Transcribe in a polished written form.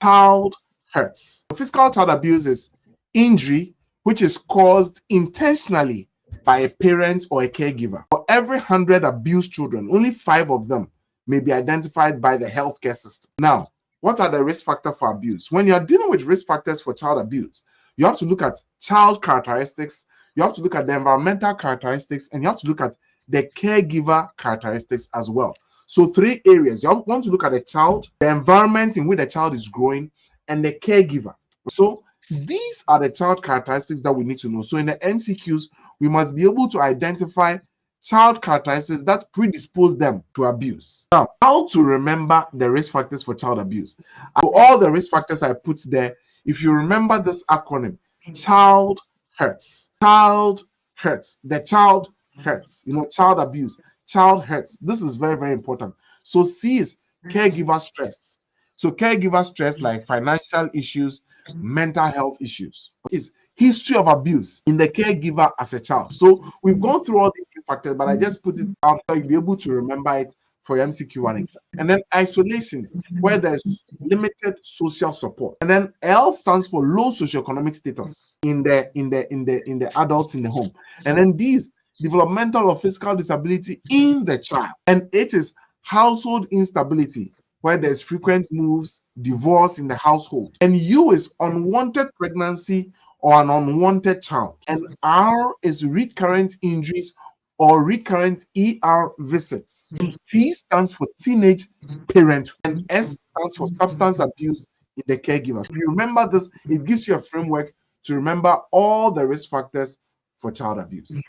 child hurts. Physical child abuse is injury which is caused intentionally by a parent or a caregiver. For every 100 abused children, only 5 of them may be identified by the healthcare system. Now, what are the risk factors for abuse? When you're dealing with risk factors for child abuse, you have to look at child characteristics, you have to look at the environmental characteristics, and you have to look at the caregiver characteristics as well. So 3 areas. You want to look at the child, the environment in which the child is growing, and the caregiver. So these are the child characteristics that we need to know. So in the MCQs, we must be able to identify child characteristics that predispose them to abuse. Now, how to remember the risk factors for child abuse? All the risk factors I put there, if you remember this acronym, child hurts, the child hurts, child abuse, child hurts. This is very, very important. So C is caregiver stress. So caregiver stress like financial issues, mental health issues. Is history of abuse in the caregiver as a child. So we've gone through all these factors, but I just put it out so you'll be able to remember it for your MCQ1 exam. And then isolation, where there's limited social support. And then L stands for low socioeconomic status in the adults in the home. And then D is developmental or physical disability in the child. And H is household instability, where there's frequent moves, divorce in the household. And U is unwanted pregnancy or an unwanted child. And R is recurrent injuries or recurrent ER visits. And T stands for teenage parenthood. And S stands for substance abuse in the caregivers. If you remember this, it gives you a framework to remember all the risk factors for child abuse.